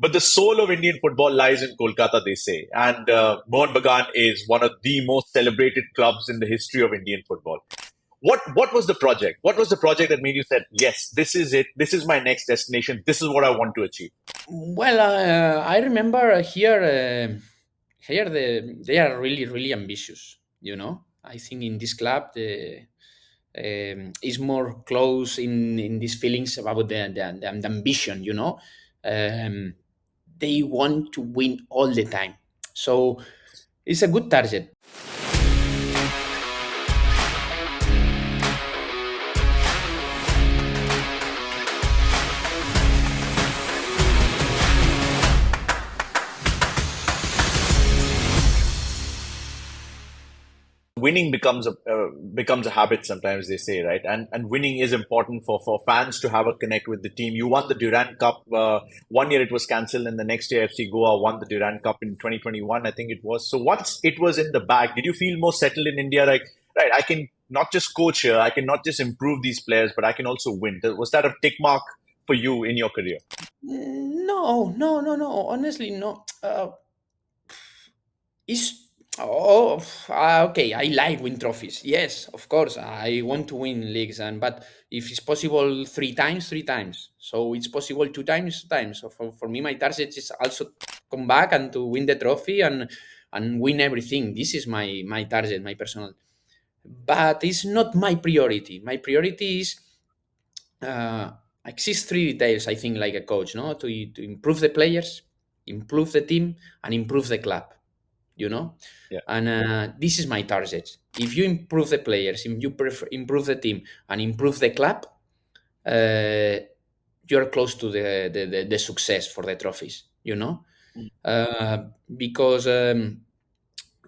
But the soul of Indian football lies in Kolkata, they say. And Mohun Bagan is one of the most celebrated clubs in the history of Indian football. What was the project? What was the project that made you said, yes, this is it. This is my next destination. This is what I want to achieve. Well, I remember here they are really really ambitious. I think in this club the is more close in these feelings about the ambition. Um, they want to win all the time, so it's a good target. Winning becomes a habit sometimes, they say, right? And winning is important for fans to have a connect with the team. You won the Durand Cup. One year it was cancelled, and the next year FC Goa won the Durand Cup in 2021, I think it was. So once it was in the bag, did you feel more settled in India? Like, right, I can not just coach here, I can not just improve these players, but I can also win. Was that a tick mark for you in your career? No, no, no, no. Honestly, no. Is okay. I like win trophies. Yes, of course. I want to win leagues, but if it's possible three times, three times. So it's possible two times, two times. So for me, my target is also come back and to win the trophy and win everything. This is my target, my personal. But it's not my priority. My priority is uh, exist three details. I think like a coach, no, to improve the players, improve the team, and improve the club you know Yeah. and this is my target. If you improve the players, if you improve the team and improve the club, uh, you're close to the success for the trophies, uh, because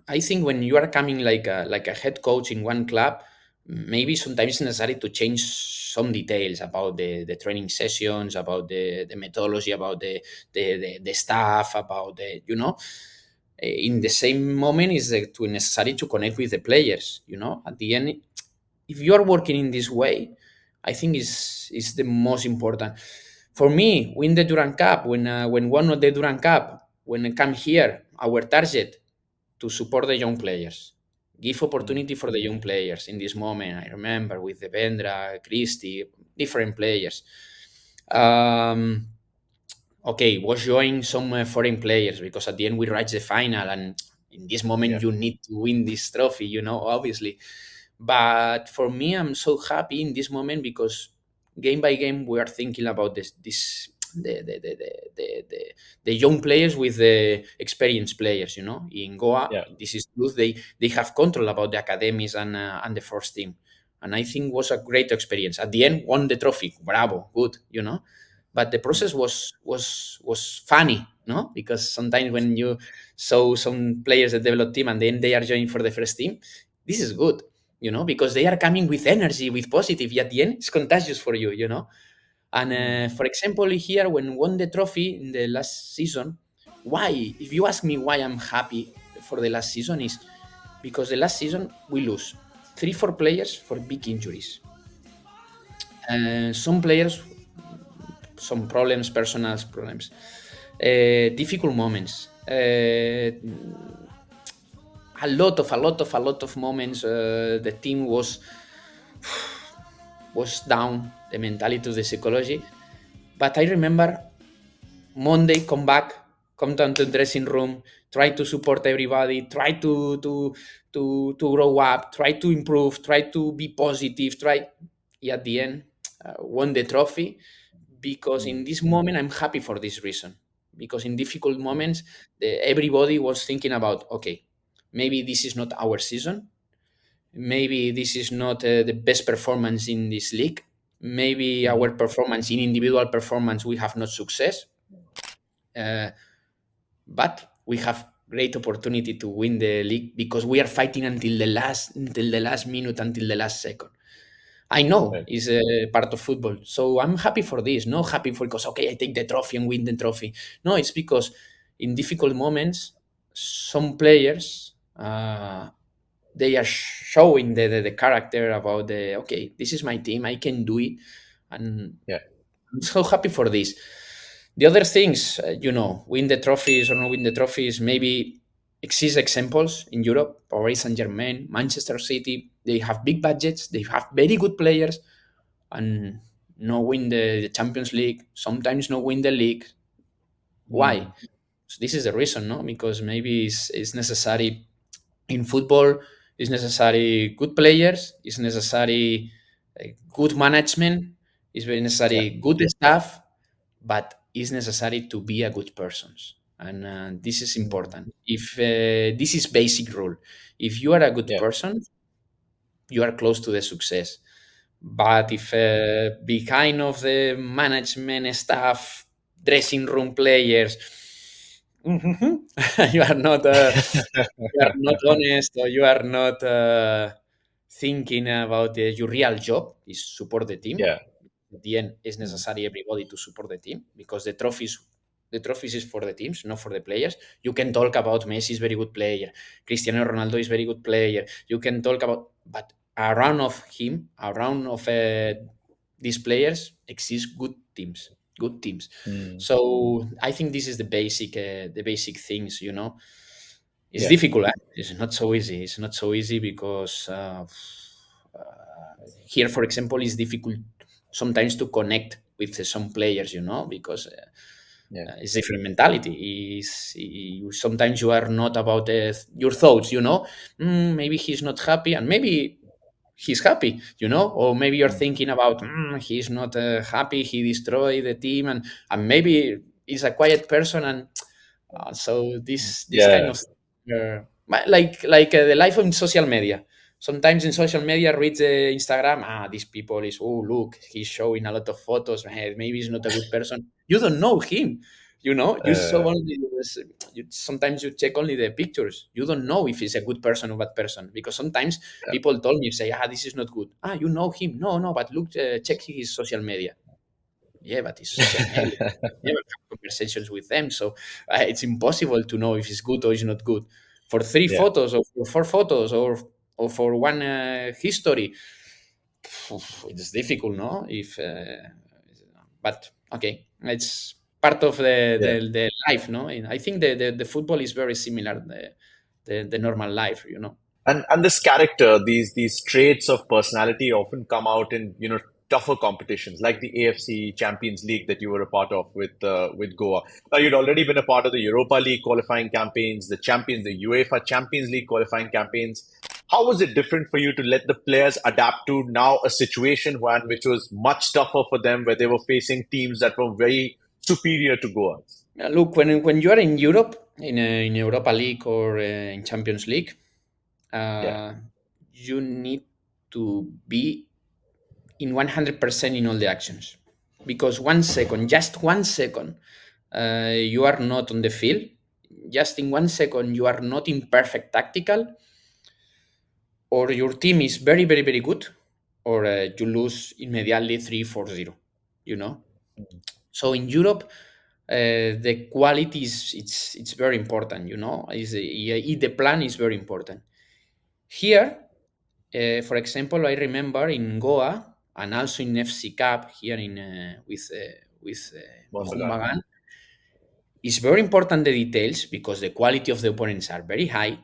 I think when you are coming like a head coach in one club, maybe sometimes it's necessary to change some details about the training sessions, about the methodology, about the staff, about in the same moment is to necessary to connect with the players. At the end, if you are working in this way, I think is the most important for me. Win the Durand Cup, when won the Durand Cup, when I come here, our target to support the young players, give Mm. opportunity for the young players in this moment. I remember with the Vendra, Christie, different players. um, okay, was showing some foreign players because at the end we reached the final, and in this moment Yeah. you need to win this trophy, obviously. But for me, I'm so happy in this moment because game by game we are thinking about this the young players with the experienced players. In Goa, Yeah. this is good. They have control about the academies and the first team, and I think was a great experience. At the end, won the trophy. Bravo, good. But the Mm. process was funny, no? Because sometimes when you saw some players that develop team and then they are joining for the first team, this is good, because they are coming with energy, with positive. At the end, it's contagious for you. And Mm. for example, here when won the trophy in the last season, why? If you ask me why I'm happy for the last season, is because the last season we lose three, four players for big injuries. Some players, some problems, personal problems, difficult moments. A lot of moments. The team was down. The mentality, the psychology. But I remember Monday come back, come down to the dressing room, try to support everybody, try to grow up, try to improve, try to be positive, try. At the end, won the trophy because Mm. in this moment I'm happy for this reason. Because in difficult moments, everybody was thinking about, okay, maybe this is not our season, maybe this is not the best performance in this league, maybe Mm. our performance in individual performance we have not success, uh, but we have great opportunity to win the league because we are fighting until the last minute, until the last second. I know Right. it's a part of football, so I'm happy for this. Not happy for because okay, I take the trophy and win the trophy. No, it's because in difficult moments, some players they are showing the character about the okay, this is my team, I can do it, and Yeah. I'm so happy for this. The other things, win the trophies or not win the trophies, maybe exist examples in Europe, Paris Saint Germain, Manchester City. They have big budgets, they have very good players, and no win the Champions League. Sometimes no win the league. Why? Mm. So this is the reason, no? Because maybe it's necessary in football. It's necessary good players. It's necessary good management. It's very Yeah. necessary good staff, but it's necessary to be a good person, and this is Mm. important. If this is basic rule, if you are a good Yeah. person, you are close to the success. But if behind of the management staff, dressing room players, you are not honest, or you are not thinking about your real job is support the team. Yeah. At the end, it's Mm. necessary everybody to support the team because the trophies is for the teams, not for the players. You can talk about Messi is very good player, Cristiano Ronaldo is very good player. You can talk about, but around of him, around of these players, exist good teams. Mm. So I think this is the basic things. It's Yeah. difficult. It's not so easy. It's not so easy because here, for example, it's difficult sometimes to connect with some players, because Yeah. it's different mentality. Sometimes you are not about your thoughts, maybe he's not happy, and maybe he's happy, or maybe you're Mm. thinking about he's not happy, he destroyed the team, and maybe he's a quiet person, and so this kind Yeah. of like the life on social media. Sometimes in social media, read the Instagram. These people is, oh, look, he's showing a lot of photos. Maybe he's not a good person. You don't know him. You saw Uh, only sometimes you check only the pictures. You don't know if he's a good person or bad person because sometimes yeah. people told me, say, this is not good. You know him. No, no, but look, check his social media. Yeah, but it's social media. Never have conversations with them, so it's impossible to know if it's good or it's not good. For three Yeah. photos or for four photos or for one history, it's difficult, no? If but okay, it's part of Yeah. the life, no? And I think the football is very similar the normal life, And this character, these traits of personality often come out in tougher competitions like the AFC Champions League that you were a part of with Goa. Now you'd already been a part of the Europa League qualifying campaigns, the UEFA Champions League qualifying campaigns. How was it different for you to let the players adapt to now a situation, Juan, which was much tougher for them, where they were facing teams that were very superior to Goa? Look, when you are in Europe, in Europa League or in Champions League, Yeah. uh, you need to be in 100% in all the actions, because 1 second, just 1 second, you are not on the field. Just in 1 second, you are not in perfect tactical, or your team is very, very, very good, or you lose immediately 3-4-0. You know. So in Europe, the quality is it's very important. The plan is very important. Here, for example, I remember in Goa and also in FC Cup here in with Mohun Mohun Bagan. Bagan, it's very important the details because the quality of the opponents are very high.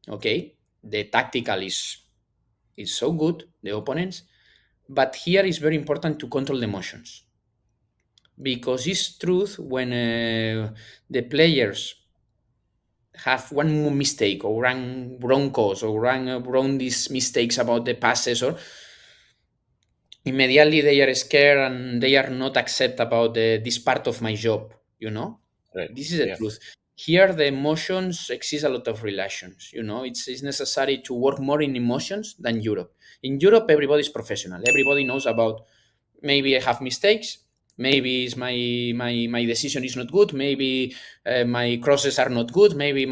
Okay, the tactical is so good, the opponents, but here is very important to control the emotions, because it's truth when the players have one mistake or wrong cause or wrong these mistakes about the passes, or immediately they are scared and they are not accept about this part of my job. Right. This is the Yeah. truth. Here the emotions exist a lot of relations. It's necessary to work more in emotions than Europe. In Europe, everybody is professional, everybody knows about, maybe I have mistakes, maybe it's my decision is not good, maybe my crosses are not good, maybe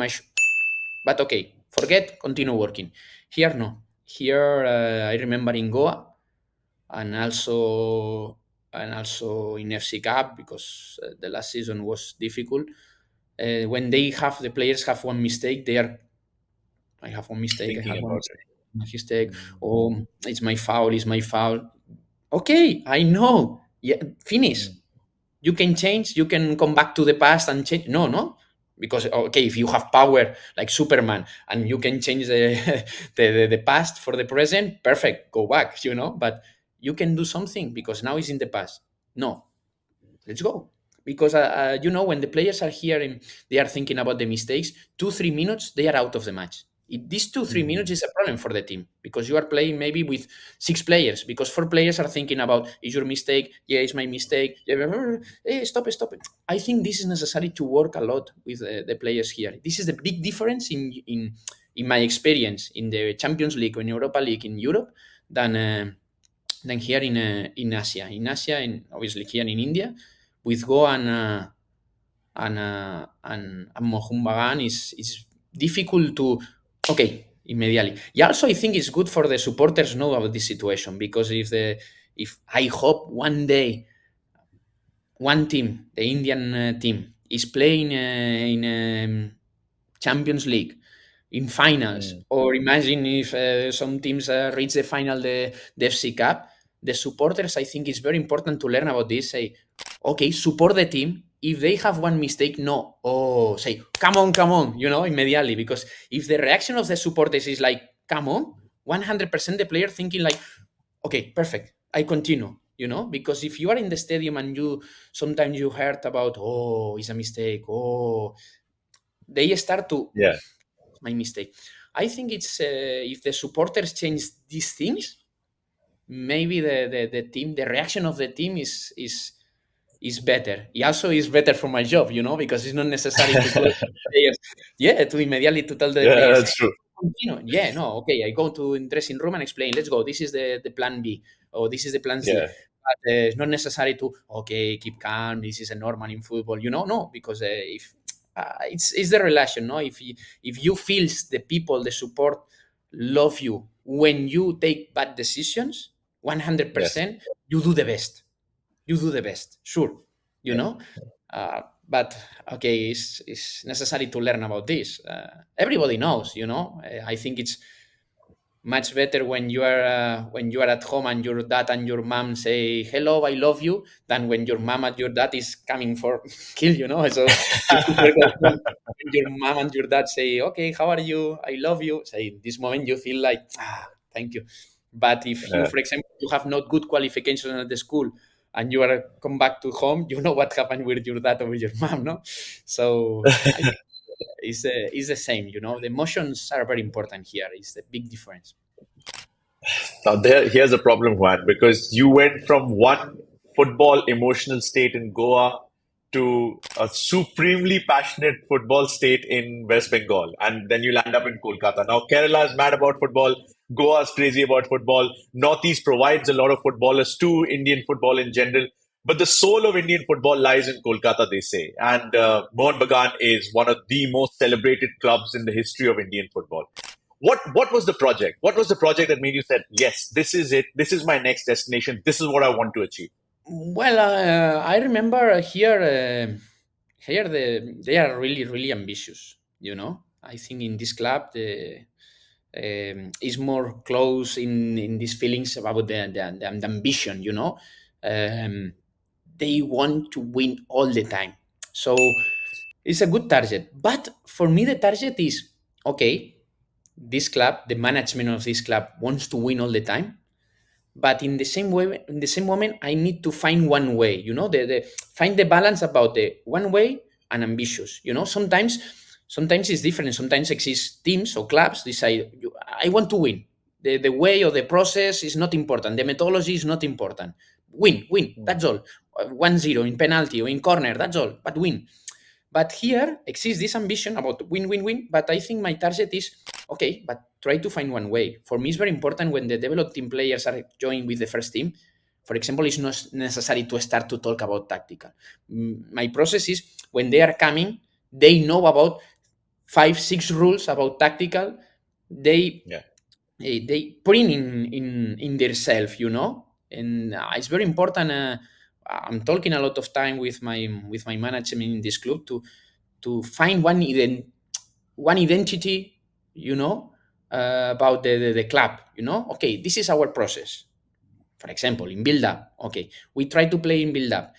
but okay, forget, continue working. Here no. Here I remember in Goa, and also in FC Cup, because the last season was difficult. When the players have one mistake, I have one mistake, I Thinking have one about it. mistake, my mistake. Mm. Oh, it's my foul, it's my foul. Okay, I know. Yeah, finish. Mm. You can change, you can come back to the past and change. No, no. Because okay, if you have power like Superman and you can change the past for the present, perfect, go back, But you can do something because now it's in the past. No, let's go. Because when the players are here and they are thinking about the mistakes, 2 3 minutes they are out of the match. These 2 3 minutes Mm. is a problem for the team because you are playing maybe with 6 players because 4 players are thinking about, is your mistake? Yeah, it's my mistake. Yeah, hey, stop it, stop it. I think this is necessary to work a lot with the players here. This is the big difference in my experience in the Champions League or in Europa League in Europe than here in Asia. In Asia, and obviously here in India, with Go and Mohun Bagan is difficult to immediately. Yeah, also I think it's good for the supporters know about this situation because if I hope one day one team, the Indian team, is playing in Champions League in finals, Mm. or imagine if some teams reach the final, the FC Cup, the supporters, I think it's very important to learn about this. Say, okay, support the team. If they have one mistake, no. Oh, say, come on, immediately. Because if the reaction of the supporters is like, come on, 100% the player thinking like, okay, perfect, I continue, because if you are in the stadium and you sometimes you heard about, oh, it's a mistake, oh, they start to, Yeah. my mistake. I think it's if the supporters change these things, maybe the team, the reaction of the team is better. It also is better for my job, because it's not necessary to close the players. Yeah, to immediately to tell the Yeah, players, that's hey, true. continue. Yeah, no, okay. I go to dressing room and explain. Let's go. This is the plan B, or this is the plan C. Yeah. But it's not necessary to keep calm. This is a normal in football, no, because if it's the relation, no. If you feels the people, the support love you when you take bad decisions, one hundred Yes. percent, you do the best. You do the best, sure, you Yeah. know. But okay, it's necessary to learn about this. Everybody knows, I think it's much better when you are at home and your dad and your mom say hello, I love you, than when your mom and your dad is coming for kill, so you prefer go home when your mom and your dad say, okay, how are you, I love you. Say in this moment you feel like, thank you. But if you, Yeah. for example, you have not good qualifications at the school and you are come back to home, you know what happened with your dad or with your mom, no? So I think it's the same, the emotions are very important here. It's the big difference. Now, here's a problem, Juan, because you went from one football emotional state in Goa to a supremely passionate football state in West Bengal, and then you land up in Kolkata. Now, Kerala is mad about football. Goa is crazy about football. Northeast provides a lot of footballers to Indian football in general. But the soul of Indian football lies in Kolkata, they say. And Mohun Bagan is one of the most celebrated clubs in the history of Indian football. What was the project? What was the project that made you said, yes, this is it. This is my next destination. This is what I want to achieve. Well, I remember here they are really really ambitious. I think in this club the is more close in these feelings about the ambition. Um, they want to win all the time, so it's a good target. But for me, the target is okay. This club, the management of this club wants to win all the time, but in the same moment I need to find one way, the find the balance about the one way and ambitious. Sometimes it's different. Sometimes exist teams or clubs decide, I want to win. The way or the process is not important, the methodology is not important. Win, Mm. that's all. 1-0 in penalty or in corner, that's all, but win. But here exists this ambition about win, win, win. But I think my target is okay, but try to find one way. For me, it's very important when the developed team players are joining with the first team. For example, it's not necessary to start to talk about tactical. My process is when they are coming, they know about 5 6 rules about tactical. They Yeah. they print in their self, and it's very important. I'm talking a lot of time with my management in this club to find one identity, you know, about the club. Okay, this is our process. For example, in build up, okay, we try to play in build up.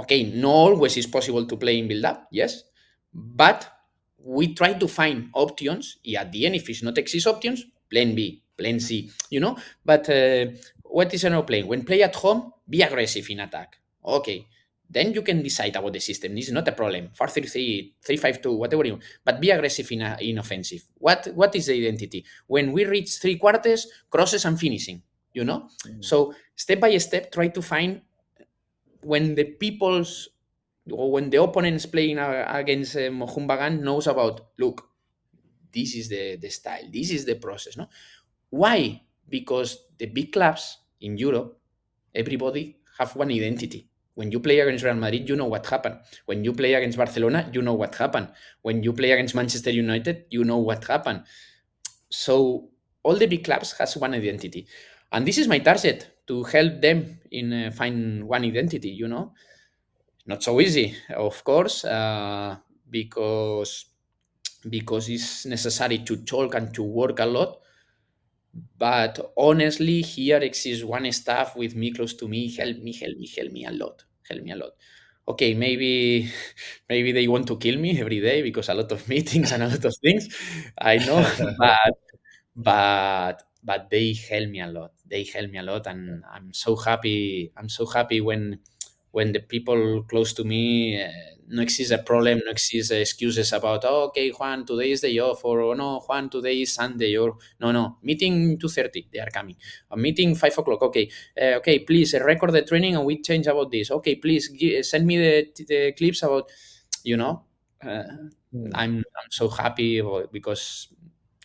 Okay, not always is possible to play in build up, yes, but we try to find options. At the end, if it's not exist options, plan B, plan C, But what is an playing? When play at home, be aggressive in attack. Okay, then you can decide about the system. This is not a problem. 4-3-3, 3-5-2, whatever you want. But be aggressive in offensive. What is the identity? When we reach three quarters, crosses and finishing, Mm. So step by step, try to find when the people's or when the opponents playing against Mohun Bagan knows about, look, this is the style, this is the process. No, why? Because the big clubs in Europe, everybody have one identity. When you play against Real Madrid, you know what happened. When you play against Barcelona, you know what happened. When you play against Manchester United, you know what happened. So all the big clubs has one identity, and this is my target to help them in find one identity. Not so easy, of course, because it's necessary to talk and to work a lot. But honestly, here exists one staff with me close to me, help me a lot, help me a lot. Okay, maybe maybe they want to kill me every day because a lot of meetings and a lot of things. I know, but they help me a lot. They help me a lot, and I'm so happy. I'm so happy when the people close to me no exist a problem, no exist excuses about, oh, okay, Juan, today is day off, or oh, no, Juan, today is Sunday, or no, meeting 2:30, they are coming. A meeting 5 o'clock, okay, okay, please record the training and we change about this. Okay, please send me the clips about, you know. Uh, Hmm. I'm so happy because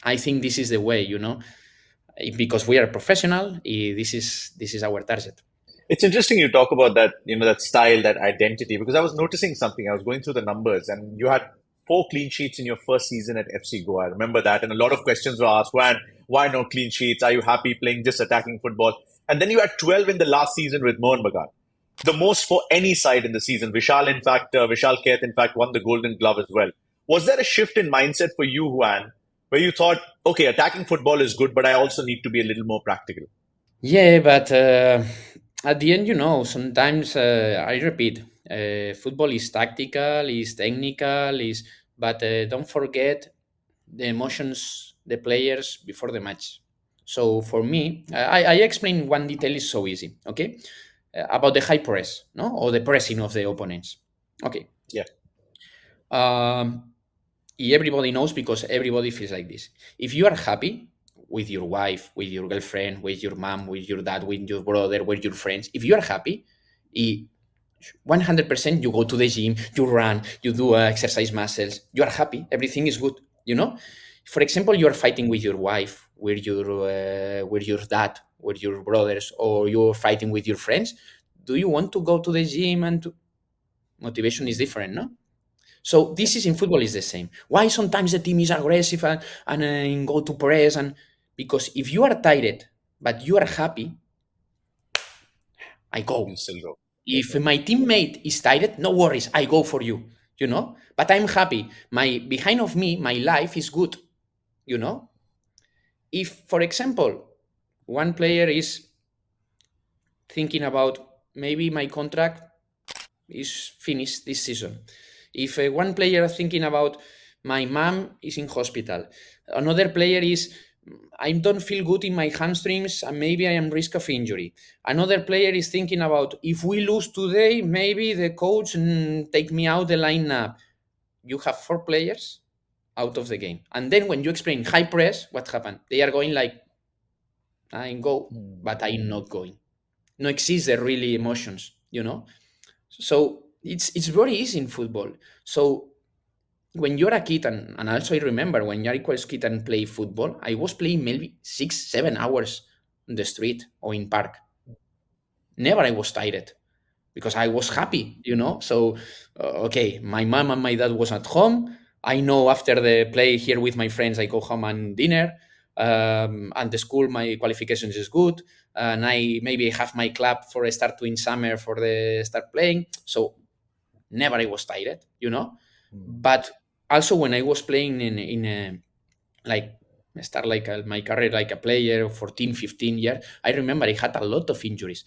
I think this is the way, because we are professional. This is our target. It's interesting you talk about that, that style, that identity, because I was noticing something. I was going through the numbers, and you had four clean sheets in your first season at FC Goa. I remember that, and a lot of questions were asked. Why no clean sheets? Are you happy playing just attacking football? And then you had 12 in the last season with Mohun Bagan, the most for any side in the season. Vishal Keth, in fact, won the Golden Glove as well. Was there a shift in mindset for you, Juan, where you thought, okay, attacking football is good, but I also need to be a little more practical? Yeah, but at the end, sometimes I repeat, football is tactical, is technical, but don't forget the emotions, the players before the match. So for me, I explain one detail is so easy, okay? About the high press, no, or the pressing of the opponents. Okay. Yeah. Um, everybody knows because everybody feels like this. If you are happy with your wife, with your girlfriend, with your mom, with your dad, with your brother, with your friends, if you are happy, 100% you go to the gym, you run, you do exercise muscles, you are happy, everything is good, For example, you are fighting with your wife, with your dad, with your brothers, or you're fighting with your friends. Do you want to go to the gym motivation is different, no? So Yeah. this is in football is the same. Why sometimes the team is aggressive and go to press and because if you are tired but you are happy, I You go. still go. If Yeah. my teammate is tired, no worries, I go for you. But I'm happy. My behind of me, my life is good. You know. If, for example, one player is thinking about maybe my contract is finished this season. If one player thinking about my mom is in hospital, another player is I don't feel good in my hamstrings and maybe I am risk of injury. Another player is thinking about if we lose today, maybe the coach take me out the lineup. You have four players out of the game, and then when you explain high press, what happened? They are going like I go, Hmm. but I'm not going. No exist the really emotions. So it's very easy in football. So when you're a kid, and also I remember when I was kid and play football, I was playing maybe 6-7 hours on the street or in park. Never I was tired because I was Hmm. happy. So okay, my mom and my dad was at home. I know after the play here with my friends, I go home and dinner. And the school, my qualifications is good, and I maybe have my club for a start to in summer for the start playing. So never I was tired. Hmm. But also when I was playing in a, like start like my career like a player 14, 15 years, I remember I had a lot of injuries.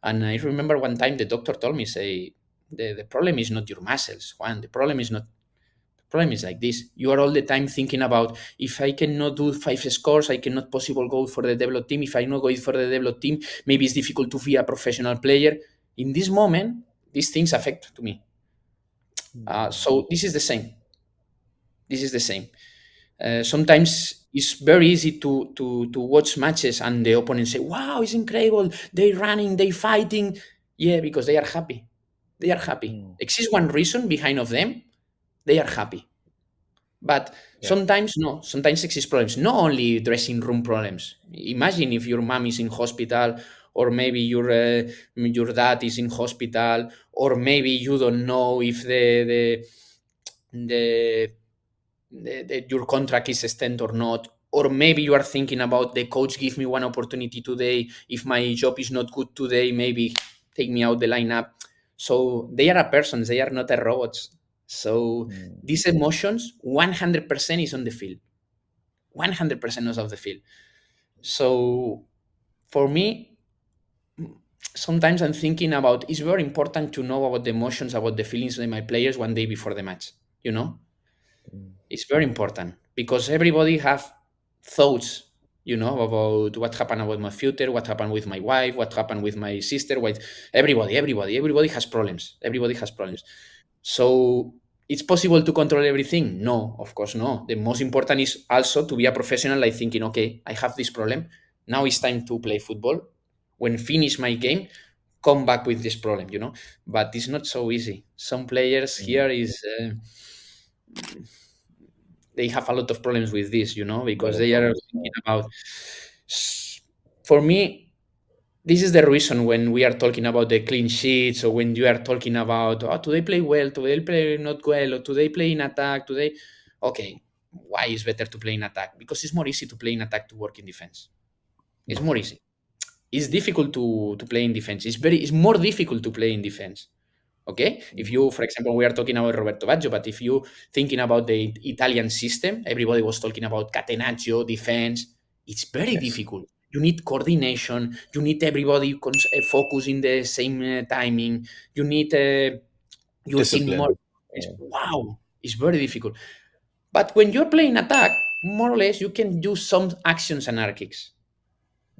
And I remember one time the doctor told me, say, The problem is not your muscles, Juan. The problem is not. The problem is like this. You are all the time thinking about, if I cannot do 5 scores, I cannot possible go for the developed team. If I not go for the developed team, maybe it's difficult to be a professional player. In this moment, these things affect to me. So this is the same. This is the same. Sometimes it's very easy to watch matches and the opponent say, "Wow, it's incredible! They running, they fighting." Yeah, because they are happy. They are happy. Mm. Exists one reason behind of them. They are happy. But Yeah. sometimes no. Sometimes exist problems. Not only dressing room problems. Imagine if your mom is in hospital, or maybe your dad is in hospital, or maybe you don't know if the your contract is extended or not, or maybe you are thinking about, the coach give me one opportunity today, if my job is not good today, maybe take me out the lineup. So they are a persons, they are not a robots. So Mm. these emotions 100% is on the field, 100% is of the field. So for me, sometimes I'm thinking about, it's very important to know about the emotions, about the feelings of my players one day before the match, you know. Mm. It's very important because everybody have thoughts, about what happened about my future, what happened with my wife, what happened with my sister. What everybody has problems. Everybody has problems. So it's possible to control everything? No, of course no. The most important is also to be a professional, like thinking, okay, I have this problem. Now it's time to play football. When finish my game, come back with this problem. But it's not so easy. Some players Mm. here is. They have a lot of problems with this, because Better they are problems. thinking about. For me, this is the reason when we are talking about the clean sheets, or when you are talking about, oh, do they play well, do they play not well, or do they play in attack, today? Okay, why is better to play in attack? Because it's more easy to play in attack to work in defense. It's Mm. more easy. It's difficult to play in defense. It's more difficult to play in defense. Okay, if Mm. you, for example, we are talking about Roberto Baggio, but if you thinking about the Italian system, everybody was talking about catenaccio defense. It's very Yes. difficult. You need coordination. You need everybody focus in the same timing. You need your team more. Discipline. It's, Yeah. wow, it's very difficult. But when you're playing attack, more or less, you can do some actions anarchics.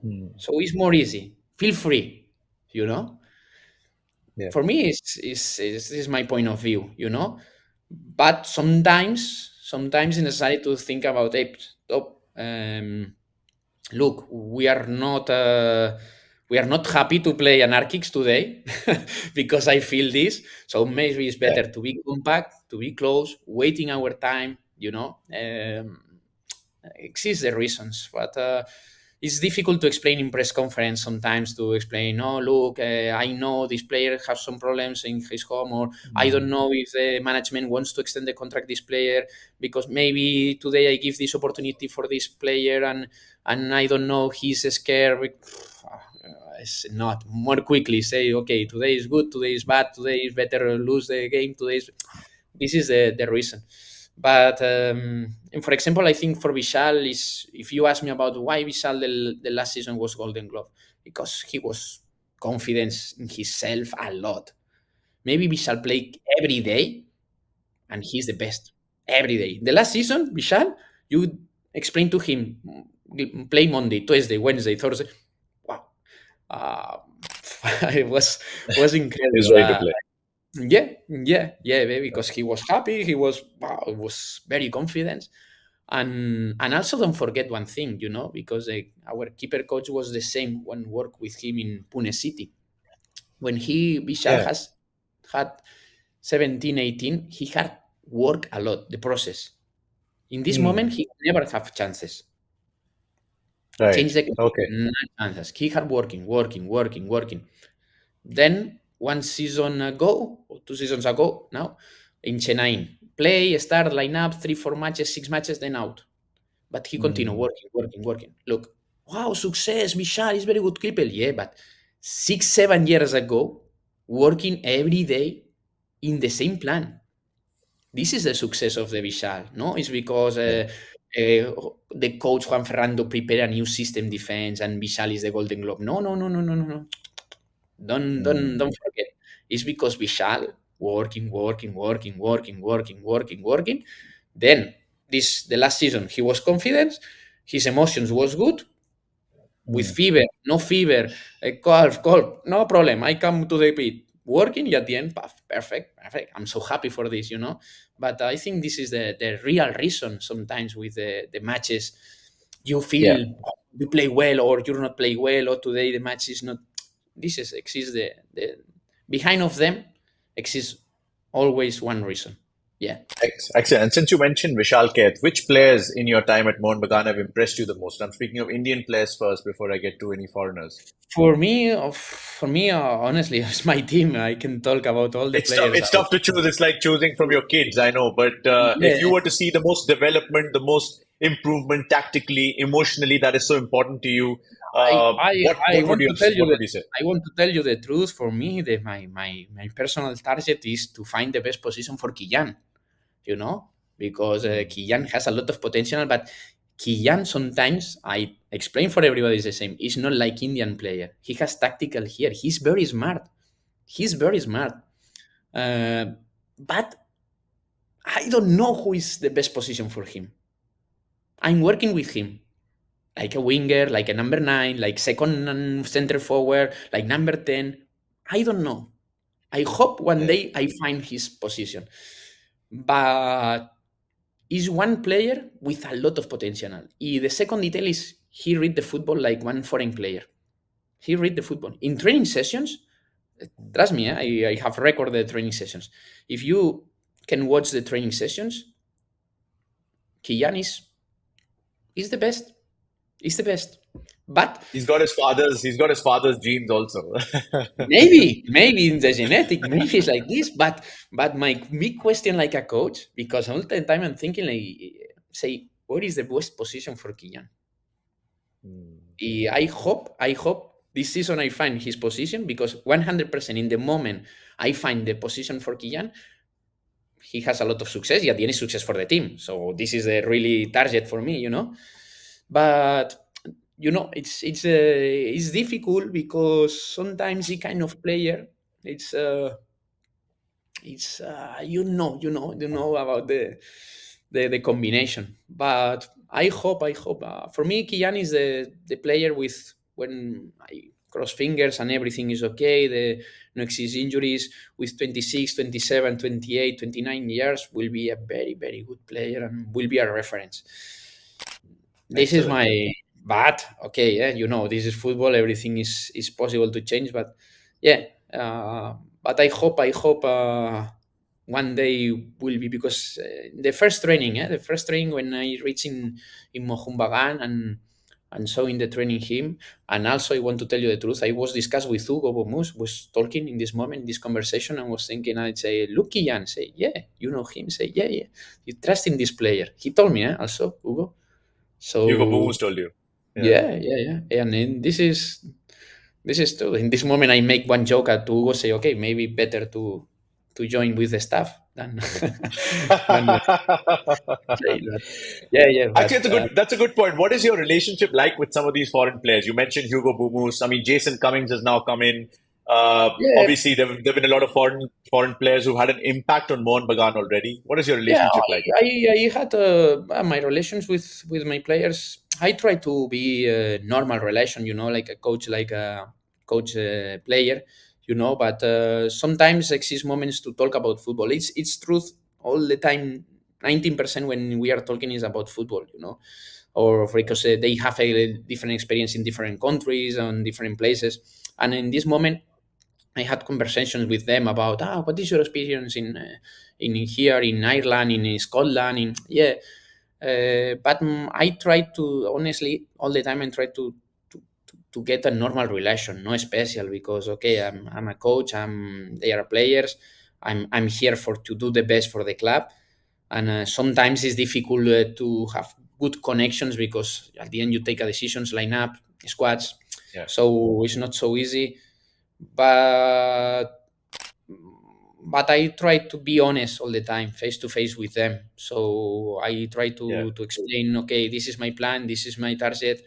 Mm. So it's more easy. Feel free, you know. Yeah. For me, this is my point of view. But sometimes it's necessary to think about, hey, stop. Look, we are not happy to play anarchics today because I feel this. So maybe it's Yeah. better to be compact, to be close, waiting our time. Exist the reasons, but it's difficult to explain in press conference sometimes, to explain, oh, look, I know this player has some problems in his home, or I don't Mm. know if the management wants to extend the contract this player, because maybe today I give this opportunity for this player, and I don't know, he's scared. It's not. More quickly say, okay, today is good, today is bad, today is better lose the game, today is. This is the reason. But and for example, I think for Vishal, is, if you ask me about why Vishal the last season was Golden Glove, because he was confident in himself a lot. Maybe Vishal played every day and he's the best every day. The last season, Vishal, you explain to him, play Monday, Tuesday, Wednesday, Thursday. Wow, uh, it was He's incredible. ready to play. Yeah, because he was happy. He was, wow, it was very confident. And also don't forget one thing, because our keeper coach was the same when worked with him in Pune City. When Vishal Yeah. has had 17, 18, he had worked a lot, the process. In this Mm. moment, he never have chances. Right. Change the game, Okay. no chances. He had working. Then 1 season ago, or 2 seasons ago, now in Chennai, play, start, line up, 3, 4 matches, 6 matches, then out. But he continued Mm. working. Look, wow, success, Vishal is very good keeper. Yeah, but 6, 7 years ago, working every day in the same plan. This is the success of the Vishal. No, it's because Yeah. the coach Juan Ferrando prepared a new system defense, and Vishal is the Golden Glove. No. Don't Mm. forget. It's because Vishal. working. Then the last season he was confident, his emotions was good, with Mm. fever, no fever, a cold, no problem. I come to the pit, working at the end, perfect, perfect. I'm so happy for this, you know. But I think this is the real reason sometimes with the matches. You Yeah. feel you play well or you not play well, or today the match is not. This is exists the behind of them exists always one reason. Yeah. Excellent. And since you mentioned Vishal Kaith, which players in your time at Mohun Bagan have impressed you the most? I'm speaking of Indian players first before I get to any foreigners. Honestly, it's my team. I can talk about all the It's tough. players. It's tough to choose. It's like choosing from your kids, I know. But if you Yeah, were to see the most development, the most improvement tactically, emotionally, that is so important to you, I, I, I what would want you to tell you what that would you say? I want to tell you the truth. For me, my personal target is to find the best position for Kiyan. You know, because Mm. Kiyan has a lot of potential, but Kiyan sometimes I explain for everybody is the same. He's not like Indian player. He has tactical here. He's very smart. He's very smart. Uh, but I don't know who is the best position for him. I'm working with him like a winger, like a number nine, like second center forward, like number 10. I don't know. I hope one Yeah. day I find his position. But he's one player with a lot of potential. The second detail is he read the football like one foreign player. He read the football. In training sessions, trust me, I have recorded the training sessions. If you can watch the training sessions, Kiyan is the best. He's the best. But He's got his father's genes also. maybe in the genetic, maybe it's like this. But my big question, like a coach, because all the time I'm thinking, like, say, what is the best position for Kiyan? Mm. I hope this season I find his position because 100% in the moment I find the position for Kiyan, he has a lot of success. Yeah, the end is success for the team. So this is the really target for me, you know. But it's difficult because sometimes the kind of player it's you know about the combination. But I hope for me Kian is the player with when I cross fingers and everything is okay, the no exist injuries, with 26, 27, 28, 29 years will be a very very good player and will be a reference. This is Excellent. my but okay, yeah, this is football, everything is possible to change, but yeah, but I hope one day will be because the first training when I reach in Mohun Bagan and so in the training him, and also I want to tell you the truth, I was discussed with Hugo Bomus, was talking in this moment in this conversation and was thinking, I'd say, look Ian, say yeah, you know him, say yeah, yeah, you trust in this player, he told me, also Hugo. Hugo So Boom's told you. Yeah. yeah, yeah, yeah. And then this is true. In this moment, I make one joke at Hugo, say, okay, maybe better to join with the staff than than say that. Yeah, yeah. Actually, But that's a good point. What is your relationship like with some of these foreign players? You mentioned Hugo Bumus. I mean, Jason Cummings has now come in. yeah, Obviously, there've been a lot of foreign players who had an impact on Mohun Bagan already. What is your yeah. relationship like? I had my relations with my players. I try to be a normal relation, like a coach, coach player, But sometimes exist moments to talk about football. It's truth all the time. 19% when we are talking is about football, or because they have a different experience in different countries and different places. And in this moment, I had conversations with them about what is your experience in here in Ireland, in Scotland, in yeah. But I try to honestly all the time and try to get a normal relation, no special because okay, I'm a coach, they are players, I'm here for to do the best for the club, and sometimes it's difficult to have good connections because at the end you take a decisions, line up, squads, Yeah, so it's not so easy, but I try to be honest all the time, face to face with them. So I try yeah. to explain, okay, this is my plan, this is my target.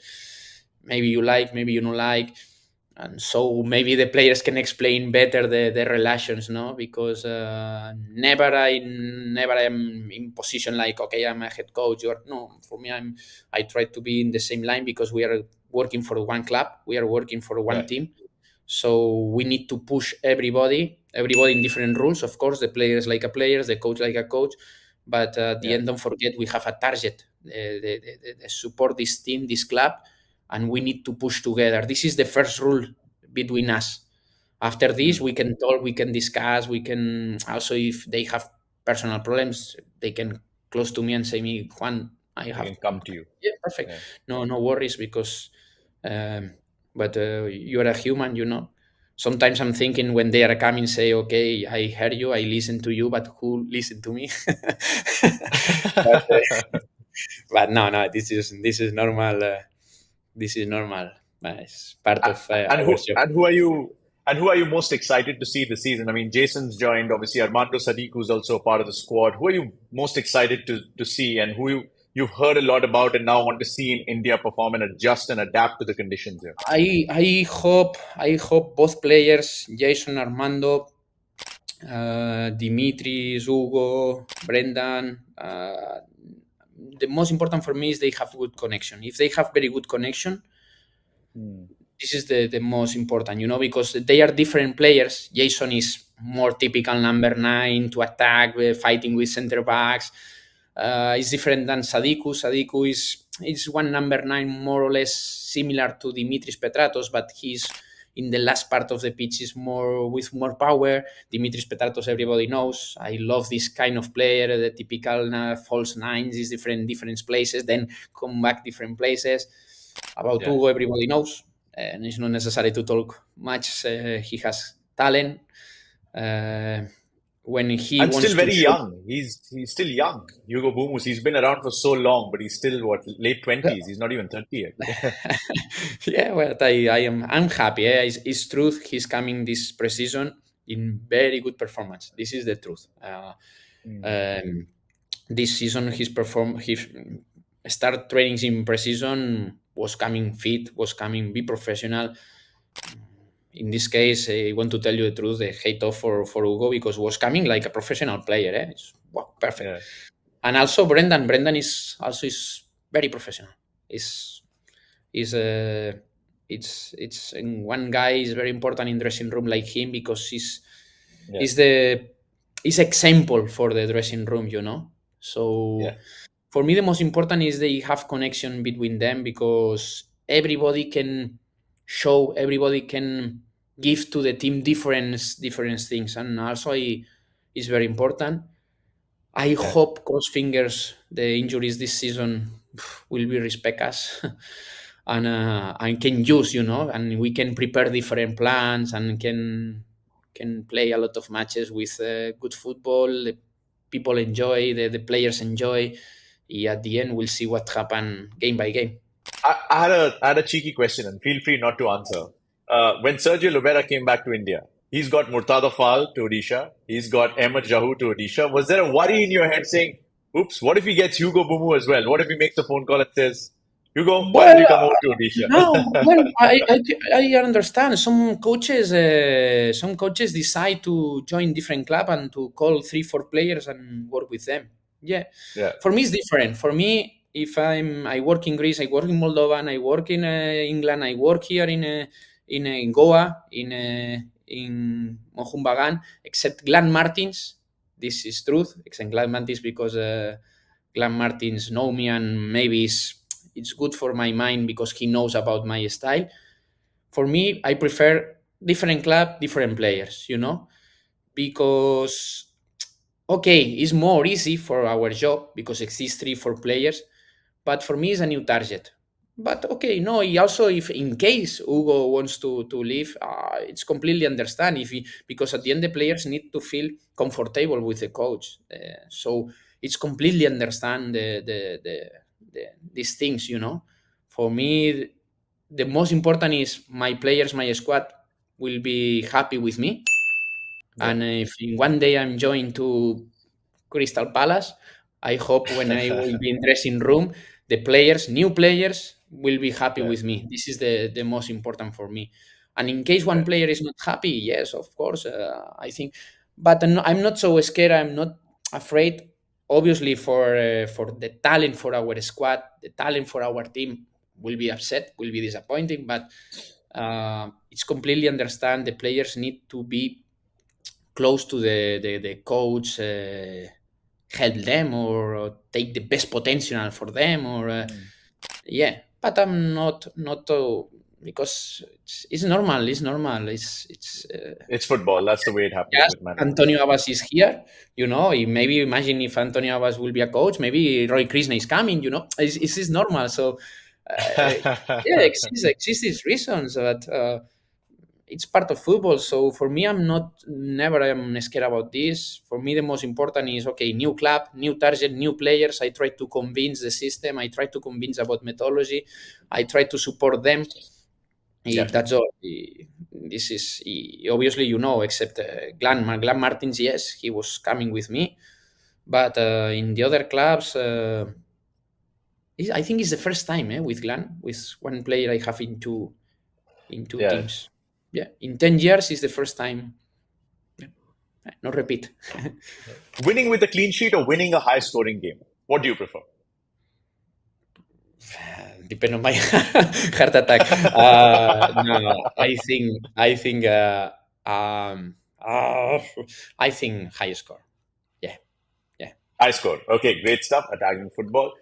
Maybe you like, maybe you don't like. and so maybe the players can explain better the relations, no? Because never am in position like, okay, I'm a head coach, or no. For me, I try to be in the same line because we are working for one club, we are working for one Right. team, so we need to push everybody in different rules. Of course, the players like a players, the coach like a coach, but at the Yeah. end, don't forget we have a target, support this team, this club, and we need to push together. This is the first rule between us. After this, Mm. we can talk, we can discuss, we can also, if they have personal problems, they can close to me and say me, Juan, I They have, can come to you. yeah, perfect, Yeah. no worries, because um, but you're a human, you know. Sometimes I'm thinking when they are coming, say, okay, I heard you, I listen to you, but who listened to me? But no, this is normal. This is normal. It's part of And our job. who are you most excited to see this season? I mean, Jason's joined, obviously Armando Sadiq, who's also a part of the squad. Who are you most excited to see, and you've heard a lot about and now want to see in India perform and adjust and adapt to the conditions here? I hope both players, Jason, Armando, Dimitris, Hugo, Brendan. The most important for me is they have good connection. If they have very good connection, Hmm. this is the most important, because they are different players. Jason is more typical number nine to attack, fighting with center backs. Is different than Sadiku. Sadiku is one number nine, more or less similar to Dimitris Petratos, but he's in the last part of the pitch is more with more power. Dimitris Petratos, everybody knows. I love this kind of player. The typical false nines is different places, then come back different places. About Yeah. Hugo, everybody knows, and it's not necessary to talk much. He has talent. Uh, when he And wants still to very show, young. He's still young. Hugo Bumus. He's been around for so long, but he's still what, late 20s. He's not even 30 yet. yeah, well, I'm happy. It's truth. He's coming this preseason in very good performance. This is the truth. Mm. Um, this season, his start trainings in preseason was coming fit, was coming be professional. In this case, I want to tell you the truth. The hate off for Hugo because was coming like a professional player. Wow, perfect. Yeah. And also Brendan. Brendan is very professional. Is is it's and one guy is very important in dressing room like him because Yeah. he's the is example for the dressing room. So Yeah. for me the most important is they have connection between them because everybody can give to the team different things, and also is very important. I Yeah. hope, cross fingers, the injuries this season will be respect us and can use, and we can prepare different plans and can play a lot of matches with good football. The people enjoy, the players enjoy. At the end, we'll see what happen game by game. I had a cheeky question, and feel free not to answer. When Sergio Lobera came back to India, he's got Murtada Fall to Odisha. He's got Ahmed Jahu to Odisha. Was there a worry in your head saying, "Oops, what if he gets Hugo Bumu as well? What if he makes a phone call and says, Hugo, why don't Well, you come over to no, well, Odisha?" I understand. Some coaches decide to join different club and to call 3 4 players and work with them. Yeah, Yeah. for me it's different. For me, if I work in Greece, I work in Moldova, and I work in England, I work here in Goa, in Mohun Bagan, except Glenn Martins. This is truth. Except Glenn Martins because Glenn Martins know me and maybe it's good for my mind because he knows about my style. For me, I prefer different club, different players, because okay, it's more easy for our job because exists 3 4 players, but for me it's a new target. But okay, no, he also, if in case Hugo wants to leave, it's completely understand if he, because at the end the players need to feel comfortable with the coach. So it's completely understand these things. For me, the most important is my players, my squad will be happy with me, Yeah. and if in one day I'm joined to Crystal Palace, I hope when I will be in dressing room, the players, new players, will be happy Yeah. with me. This is the most important for me. And in case one Fair. player is not happy, yes, of course, I think. But I'm not so scared. I'm not afraid. Obviously, for the talent for our squad, the talent for our team will be upset, will be disappointing. But it's completely understand the players need to be close to the coach, help them or take the best potential for them or Mm. yeah. But I'm not because it's normal. It's normal. It's It's football. That's the way it happens yes, with managers. Antonio Abbas is here. Maybe imagine if Antonio Abbas will be a coach. Maybe Roy Krishna is coming. It's normal. So yeah, exists these reasons, but it's part of football. So for me, never am scared about this. For me, the most important is okay, new club, new target, new players. I try to convince the system. I try to convince about methodology. I try to support them. Yeah. That's all. This is obviously except Glenn Martins. Yes, he was coming with me, but in the other clubs, I think it's the first time with Glenn, with one player I have in two Yeah. teams. Yeah, in 10 years is the first time. Yeah. No repeat. Winning with a clean sheet or winning a high scoring game? What do you prefer? Depend on my heart attack. No, um, uh, I think high score. Yeah, yeah. High score. Okay, great stuff. Attacking football.